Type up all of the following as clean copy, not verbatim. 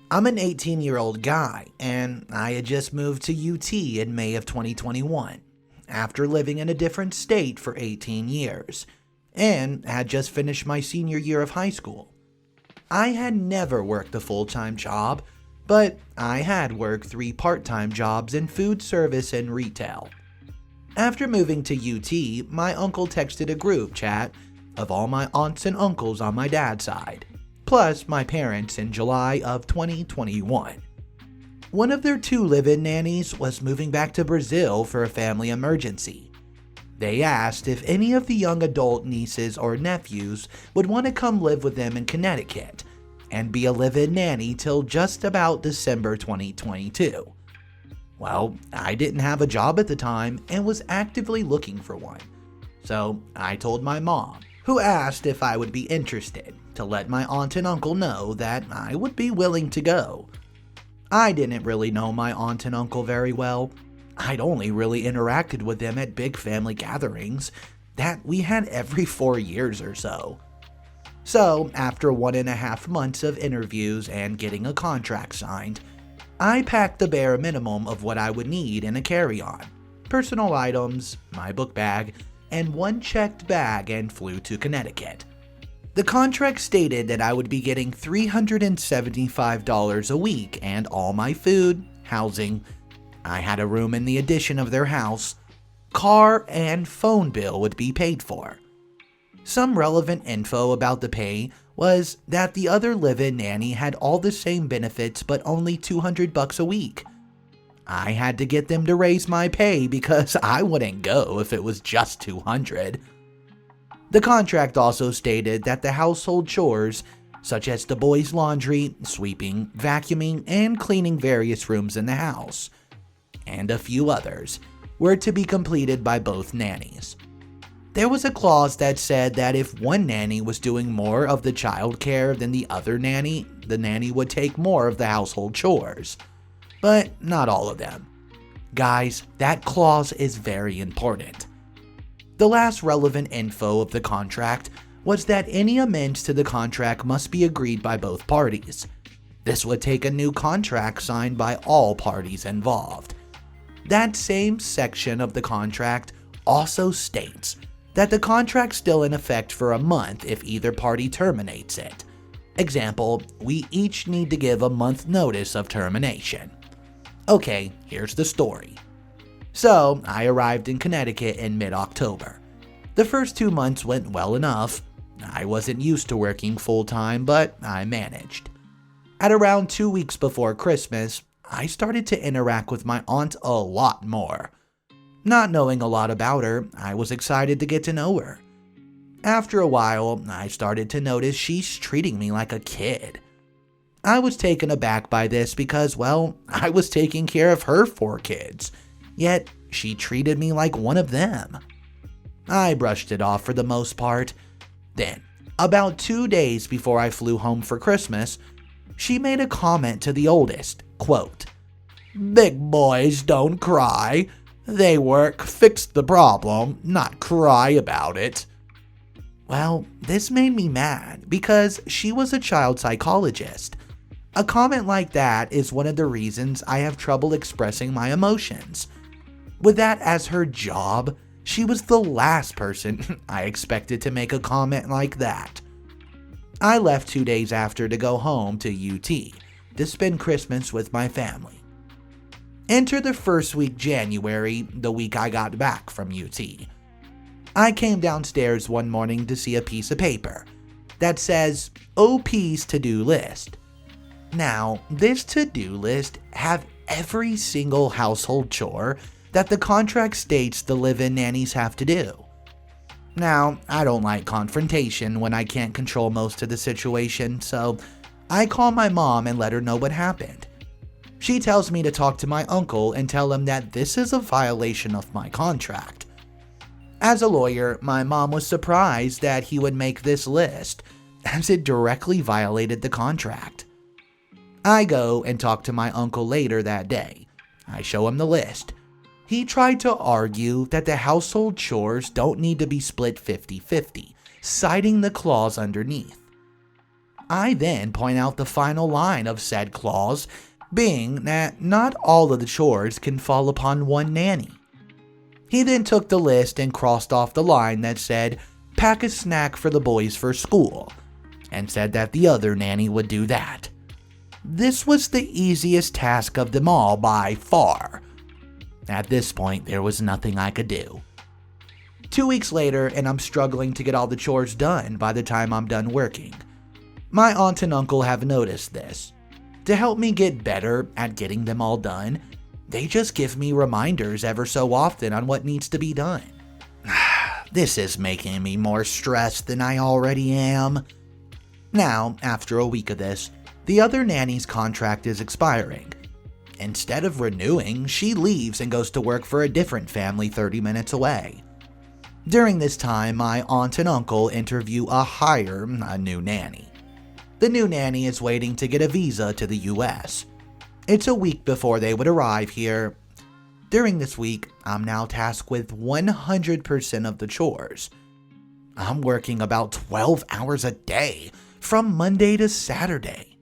I'm an 18-year-old guy, and I had just moved to UT in May of 2021, after living in a different state for 18 years, and had just finished my senior year of high school. I had never worked a full-time job, but I had worked 3 part-time jobs in food service and retail. After moving to UT, my uncle texted a group chat of all my aunts and uncles on my dad's side, plus my parents in July of 2021. One of their 2 live-in nannies was moving back to Brazil for a family emergency. They asked if any of the young adult nieces or nephews would want to come live with them in Connecticut and be a live-in nanny till just about December 2022. Well, I didn't have a job at the time and was actively looking for one. So I told my mom, who asked if I would be interested, to let my aunt and uncle know that I would be willing to go. I didn't really know my aunt and uncle very well. I'd only really interacted with them at big family gatherings that we had every 4 years or so. So, after 1.5 months of interviews and getting a contract signed, I packed the bare minimum of what I would need in a carry-on, personal items, my book bag, and 1 checked bag and flew to Connecticut. The contract stated that I would be getting $375 a week and all my food, housing, I had a room in the addition of their house, car, and phone bill would be paid for. Some relevant info about the pay was that the other live-in nanny had all the same benefits but only $200 a week. I had to get them to raise my pay because I wouldn't go if it was just $200. The contract also stated that the household chores, such as the boys' laundry, sweeping, vacuuming, and cleaning various rooms in the house, and a few others, were to be completed by both nannies. There was a clause that said that if one nanny was doing more of the child care than the other nanny, the nanny would take more of the household chores. But not all of them. Guys, that clause is very important. The last relevant info of the contract was that any amends to the contract must be agreed by both parties. This would take a new contract signed by all parties involved. That same section of the contract also states that the contract's still in effect for a month if either party terminates it. Example, we each need to give a month notice of termination. Okay, here's the story. So, I arrived in Connecticut in mid-October. The first 2 months went well enough. I wasn't used to working full-time, but I managed. At around 2 weeks before Christmas, I started to interact with my aunt a lot more. Not knowing a lot about her, I was excited to get to know her. After a while, I started to notice she's treating me like a kid. I was taken aback by this because, well, I was taking care of her 4 kids, yet she treated me like one of them. I brushed it off for the most part. Then, about 2 days before I flew home for Christmas, she made a comment to the oldest, quote, "Big boys don't cry. They work, fix the problem, not cry about it." Well, this made me mad because she was a child psychologist. A comment like that is one of the reasons I have trouble expressing my emotions. With that as her job, she was the last person I expected to make a comment like that. I left 2 days after to go home to UT to spend Christmas with my family. Enter the first week January, the week I got back from UT. I came downstairs one morning to see a piece of paper that says OP's to-do list. Now, this to-do list have every single household chore that the contract states the live-in nannies have to do. Now, I don't like confrontation when I can't control most of the situation, so I call my mom and let her know what happened. She tells me to talk to my uncle and tell him that this is a violation of my contract. As a lawyer, my mom was surprised that he would make this list, as it directly violated the contract. I go and talk to my uncle later that day. I show him the list. He tried to argue that the household chores don't need to be split 50-50, citing the clause underneath. I then point out the final line of said clause, being that not all of the chores can fall upon one nanny. He then took the list and crossed off the line that said, pack a snack for the boys for school, and said that the other nanny would do that. This was the easiest task of them all by far. At this point, there was nothing I could do. 2 weeks later, and I'm struggling to get all the chores done by the time I'm done working. My aunt and uncle have noticed this. To help me get better at getting them all done, they just give me reminders ever so often on what needs to be done. This is making me more stressed than I already am. Now, after a week of this, the other nanny's contract is expiring. Instead of renewing, she leaves and goes to work for a different family 30 minutes away. During this time, my aunt and uncle interview a new nanny. The new nanny is waiting to get a visa to the US. It's a week before they would arrive here. During this week, I'm now tasked with 100% of the chores. I'm working about 12 hours a day, from Monday to Saturday.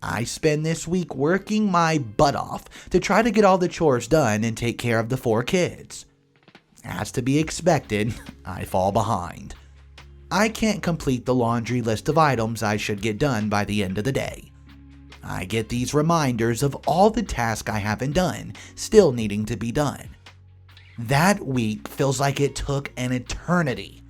I spend this week working my butt off to try to get all the chores done and take care of the 4 kids. As to be expected, I fall behind. I can't complete the laundry list of items I should get done by the end of the day. I get these reminders of all the tasks I haven't done, still needing to be done. That week feels like it took an eternity.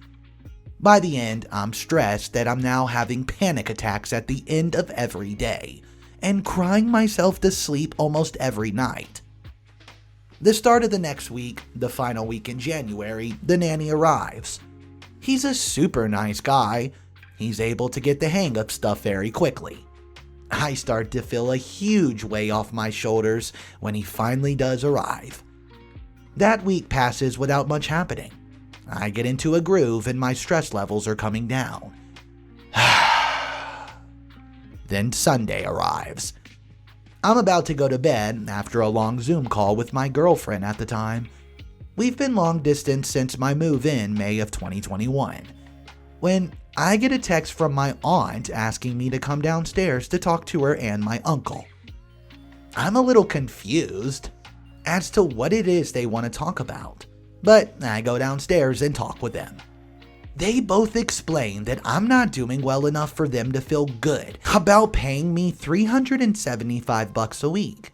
By the end, I'm stressed that I'm now having panic attacks at the end of every day, and crying myself to sleep almost every night. The start of the next week, the final week in January, the nanny arrives. He's a super nice guy. He's able to get the hang of stuff very quickly. I start to feel a huge weight off my shoulders when he finally does arrive. That week passes without much happening. I get into a groove and my stress levels are coming down. Then Sunday arrives. I'm about to go to bed after a long Zoom call with my girlfriend at the time. We've been long distance since my move in May of 2021. When I get a text from my aunt asking me to come downstairs to talk to her and my uncle. I'm a little confused as to what it is they want to talk about, but I go downstairs and talk with them. They both explain that I'm not doing well enough for them to feel good about paying me $375 a week.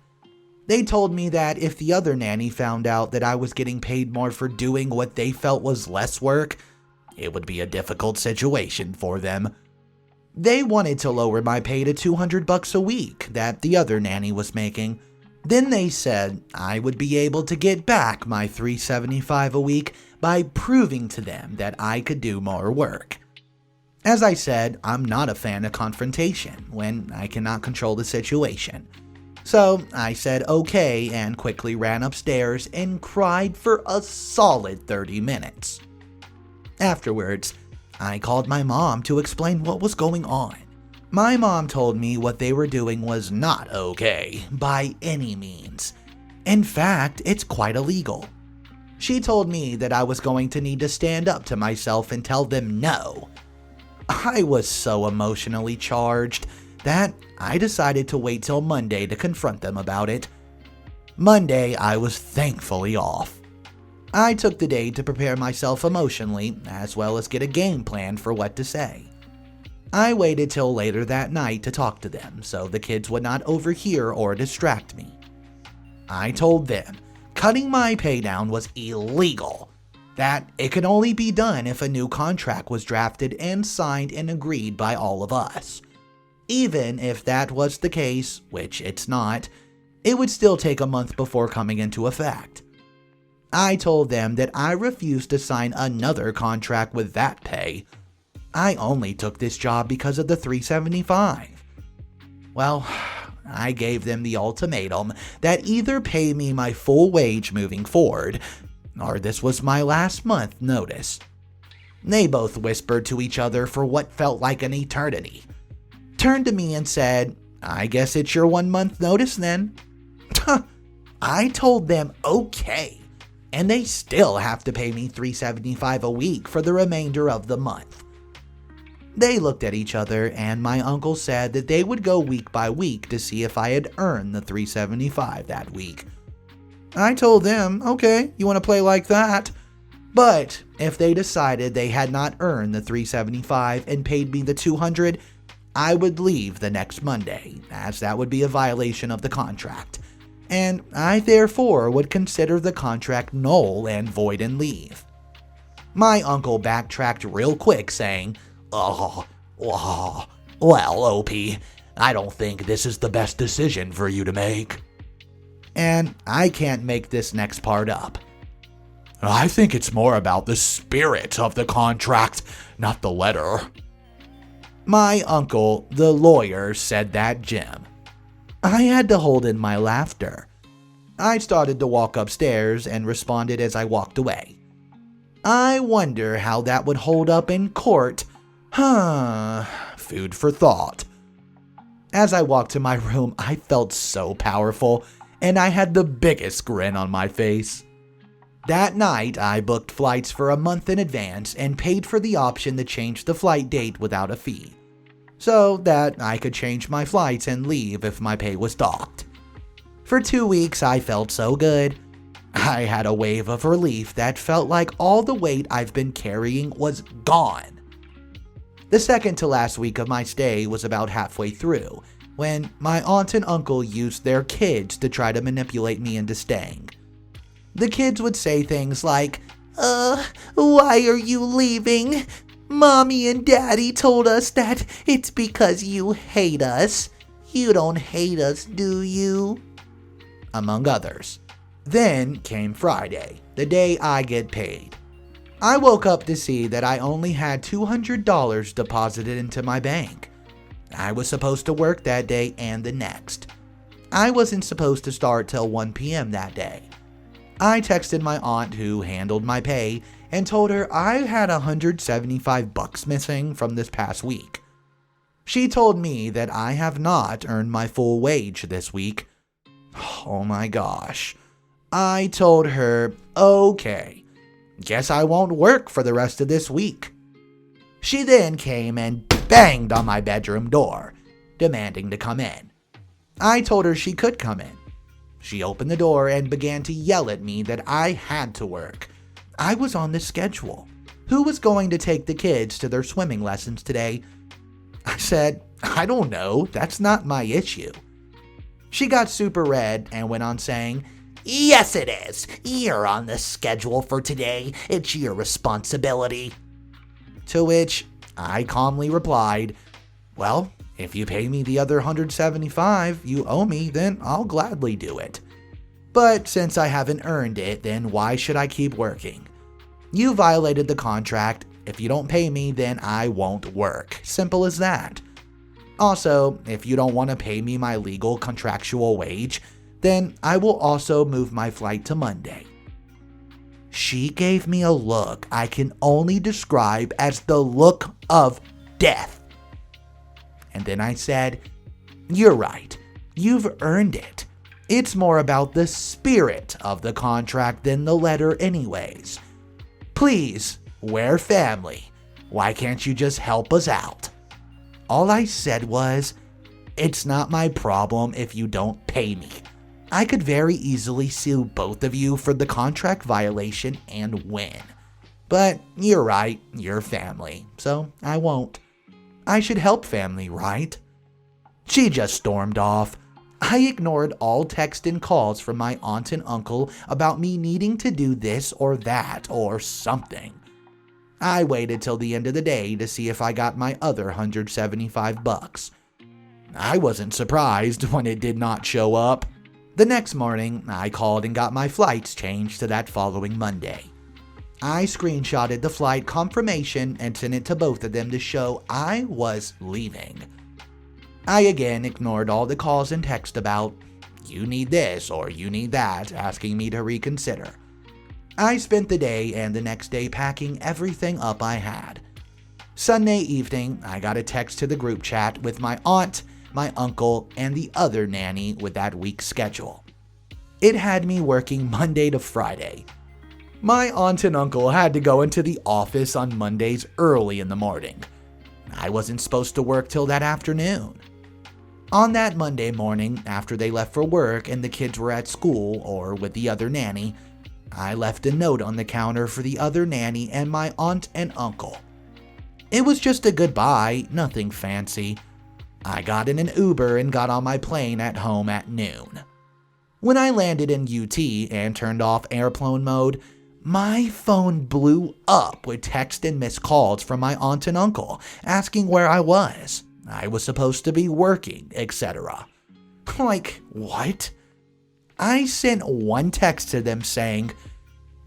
They told me that if the other nanny found out that I was getting paid more for doing what they felt was less work, it would be a difficult situation for them. They wanted to lower my pay to $200 a week that the other nanny was making. Then they said I would be able to get back my $375 a week by proving to them that I could do more work. As I said, I'm not a fan of confrontation when I cannot control the situation. So I said okay and quickly ran upstairs and cried for a solid 30 minutes. Afterwards, I called my mom to explain what was going on. My mom told me what they were doing was not okay by any means. In fact, it's quite illegal. She told me that I was going to need to stand up to myself and tell them no. I was so emotionally charged that I decided to wait till Monday to confront them about it. Monday, I was thankfully off. I took the day to prepare myself emotionally, as well as get a game plan for what to say. I waited till later that night to talk to them, so the kids would not overhear or distract me. I told them cutting my pay down was illegal, that it could only be done if a new contract was drafted and signed and agreed by all of us. Even if that was the case, which it's not, it would still take a month before coming into effect. I told them that I refused to sign another contract with that pay. I only took this job because of the $375. Well, I gave them the ultimatum that either pay me my full wage moving forward, or this was my last month notice. They both whispered to each other for what felt like an eternity, turned to me and said, "I guess it's your 1 month notice then." I told them okay, and they still have to pay me $375 a week for the remainder of the month. They looked at each other, and my uncle said that they would go week by week to see if I had earned the $375 that week. I told them, okay, you want to play like that? But if they decided they had not earned the $375 and paid me the $200, I would leave the next Monday, as that would be a violation of the contract, and I therefore would consider the contract null and void and leave. My uncle backtracked real quick, saying, well, OP, I don't think this is the best decision for you to make. And I can't make this next part up. I think it's more about the spirit of the contract, not the letter. My uncle, the lawyer, said that, Jim. I had to hold in my laughter. I started to walk upstairs and responded as I walked away. I wonder how that would hold up in court. Food for thought. As I walked to my room, I felt so powerful, and I had the biggest grin on my face. That night, I booked flights for a month in advance and paid for the option to change the flight date without a fee, so that I could change my flights and leave if my pay was docked. For 2 weeks, I felt so good. I had a wave of relief that felt like all the weight I've been carrying was gone. The second to last week of my stay was about halfway through, when my aunt and uncle used their kids to try to manipulate me into staying. The kids would say things like, why are you leaving? Mommy and Daddy told us that it's because you hate us. You don't hate us, do you? Among others. Then came Friday, the day I get paid. I woke up to see that I only had $200 deposited into my bank. I was supposed to work that day and the next. I wasn't supposed to start till 1 p.m. that day. I texted my aunt who handled my pay and told her I had $175 missing from this past week. She told me that I have not earned my full wage this week. Oh my gosh. I told her, okay, guess I won't work for the rest of this week. She then came and banged on my bedroom door, demanding to come in. I told her she could come in. She opened the door and began to yell at me that I had to work. I was on the schedule. Who was going to take the kids to their swimming lessons today? I said, I don't know, that's not my issue. She got super red and went on saying, yes it is. You're on the schedule for today. It's your responsibility. To which I calmly replied, well, if you pay me the other $175 you owe me, then I'll gladly do it. But since I haven't earned it, then why should I keep working? You violated the contract. If you don't pay me, then I won't work. Simple as that. Also, if you don't want to pay me my legal contractual wage, then I will also move my flight to Monday. She gave me a look I can only describe as the look of death. And then I said, you're right. You've earned it. It's more about the spirit of the contract than the letter anyways. Please, we're family. Why can't you just help us out? All I said was, it's not my problem if you don't pay me. I could very easily sue both of you for the contract violation and win. But you're right, you're family, so I won't. I should help family, right? She just stormed off. I ignored all text and calls from my aunt and uncle about me needing to do this or that or something. I waited till the end of the day to see if I got my other $175. I wasn't surprised when it did not show up. The next morning, I called and got my flights changed to that following Monday. I screenshotted the flight confirmation and sent it to both of them to show I was leaving. I again ignored all the calls and text about, you need this or you need that, asking me to reconsider. I spent the day and the next day packing everything up I had. Sunday evening, I got a text to the group chat with my aunt, my uncle, and the other nanny with that week's schedule. It had me working Monday to Friday. My aunt and uncle had to go into the office on Mondays early in the morning. I wasn't supposed to work till that afternoon. On that Monday morning, after they left for work and the kids were at school or with the other nanny, I left a note on the counter for the other nanny and my aunt and uncle. It was just a goodbye, nothing fancy. I got in an Uber and got on my plane at home at noon. When I landed in UT and turned off airplane mode, my phone blew up with text and missed calls from my aunt and uncle asking where I was supposed to be working, etc. Like, what? I sent one text to them saying,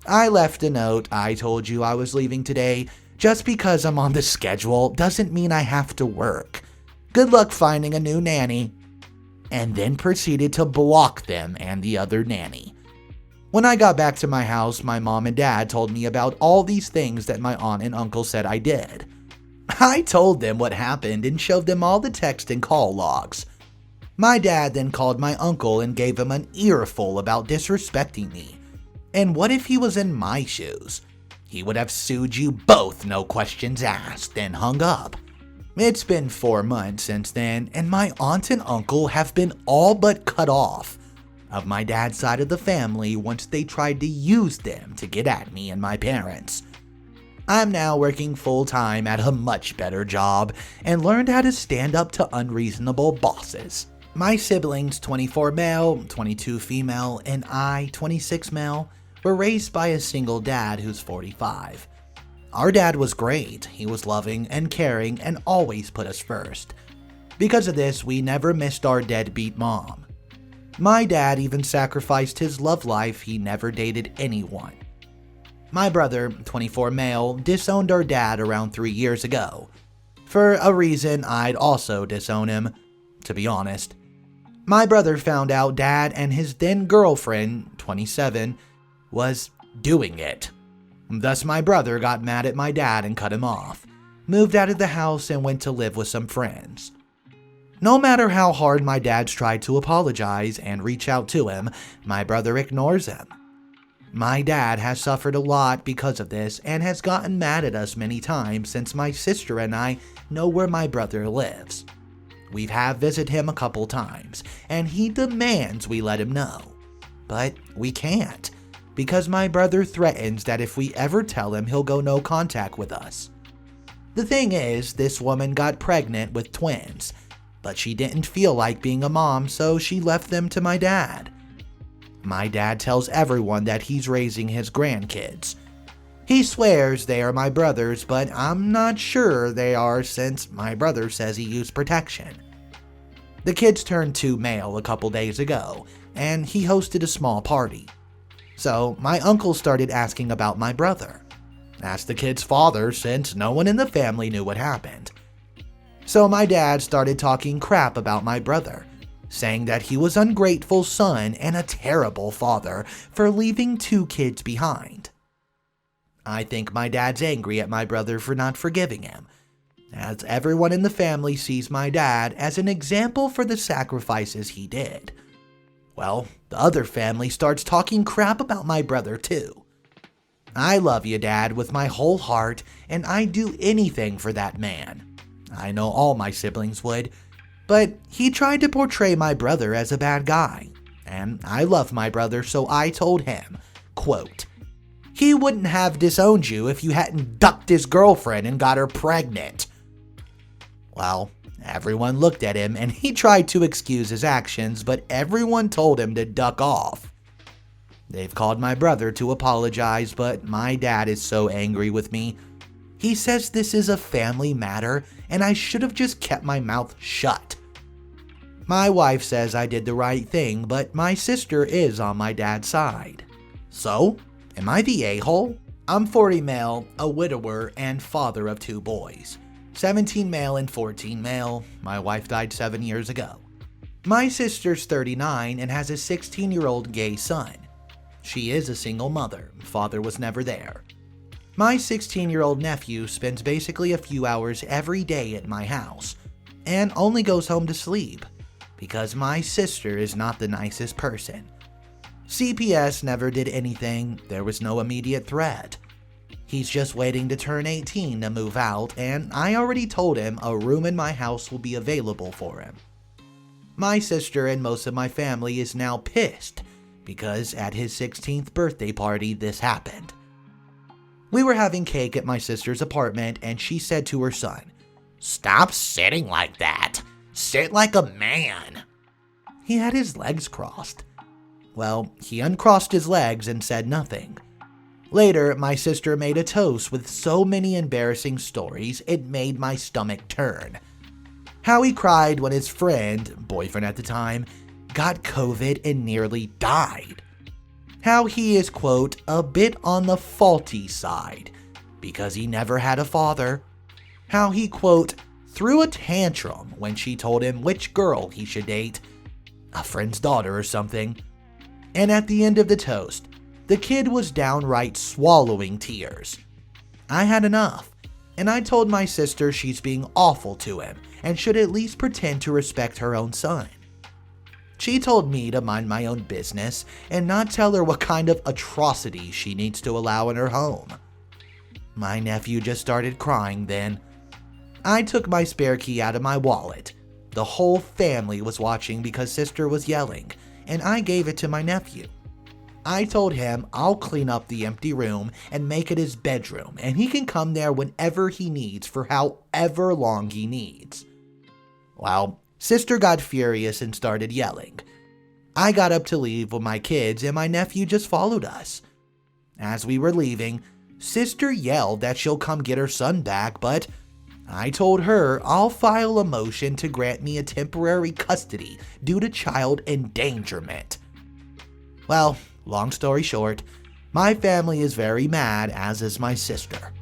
"I left a note. I told you I was leaving today. Just because I'm on the schedule doesn't mean I have to work. Good luck finding a new nanny." And then proceeded to block them and the other nanny. When I got back to my house, my mom and dad told me about all these things that my aunt and uncle said I did. I told them what happened and showed them all the text and call logs. My dad then called my uncle and gave him an earful about disrespecting me. And what if he was in my shoes? He would have sued you both, no questions asked, and hung up. It's been 4 months since then, and my aunt and uncle have been all but cut off of my dad's side of the family once they tried to use them to get at me and my parents. I'm now working full-time at a much better job and learned how to stand up to unreasonable bosses. My siblings, 24 male, 22 female, and I, 26 male, were raised by a single dad who's 45. Our dad was great. He was loving and caring and always put us first. Because of this, we never missed our deadbeat mom. My dad even sacrificed his love life. He never dated anyone. My brother, 24 male, disowned our dad around 3 years ago. For a reason I'd also disown him, to be honest. My brother found out dad and his then girlfriend, 27, was doing it. Thus my brother got mad at my dad and cut him off, moved out of the house and went to live with some friends. No matter how hard my dad's tried to apologize and reach out to him, my brother ignores him. My dad has suffered a lot because of this and has gotten mad at us many times since my sister and I know where my brother lives. We've visit him a couple times, and he demands we let him know. But we can't, because my brother threatens that if we ever tell him, he'll go no contact with us. The thing is, this woman got pregnant with twins, but she didn't feel like being a mom, so she left them to my dad. My dad tells everyone that he's raising his grandkids. He swears they are my brother's, but I'm not sure they are since my brother says he used protection. The kids turned 2 male a couple days ago, and he hosted a small party. So my uncle started asking about my brother. Asked the kid's father since no one in the family knew what happened. So my dad started talking crap about my brother, saying that he was an ungrateful son and a terrible father for leaving 2 kids behind. I think my dad's angry at my brother for not forgiving him, as everyone in the family sees my dad as an example for the sacrifices he did. Well, the other family starts talking crap about my brother too. I love you, Dad, with my whole heart, and I'd do anything for that man. I know all my siblings would, but he tried to portray my brother as a bad guy, and I love my brother, so I told him, quote, "He wouldn't have disowned you if you hadn't ducked his girlfriend and got her pregnant." Well, everyone looked at him and he tried to excuse his actions, but everyone told him to duck off. They've called my brother to apologize, but my dad is so angry with me. He says this is a family matter and I should have just kept my mouth shut. My wife says I did the right thing, but my sister is on my dad's side. So, am I the a-hole? I'm 40 male, a widower, and father of 2 boys. 17 male and 14 male. My wife died 7 years ago. My sister's 39 and has a 16-year-old gay son. She is a single mother. Father was never there. My 16-year-old nephew spends basically a few hours every day at my house and only goes home to sleep because my sister is not the nicest person. CPS never did anything. There was no immediate threat. He's just waiting to turn 18 to move out, and I already told him a room in my house will be available for him. My sister and most of my family is now pissed because at his 16th birthday party this happened. We were having cake at my sister's apartment, and she said to her son, "Stop sitting like that. Sit like a man." He had his legs crossed. Well, he uncrossed his legs and said nothing. Later, my sister made a toast with so many embarrassing stories it made my stomach turn. How he cried when his friend, boyfriend at the time, got COVID and nearly died. How he is, quote, a bit on the faulty side because he never had a father. How he, quote, threw a tantrum when she told him which girl he should date, a friend's daughter or something. And at the end of the toast, the kid was downright swallowing tears. I had enough, and I told my sister she's being awful to him and should at least pretend to respect her own son. She told me to mind my own business and not tell her what kind of atrocities she needs to allow in her home. My nephew just started crying then. I took my spare key out of my wallet. The whole family was watching because sister was yelling, and I gave it to my nephew. I told him I'll clean up the empty room and make it his bedroom, and he can come there whenever he needs for however long he needs. Well, sister got furious and started yelling. I got up to leave with my kids, and my nephew just followed us. As we were leaving, sister yelled that she'll come get her son back, but I told her I'll file a motion to grant me a temporary custody due to child endangerment. Well, long story short, my family is very mad, as is my sister.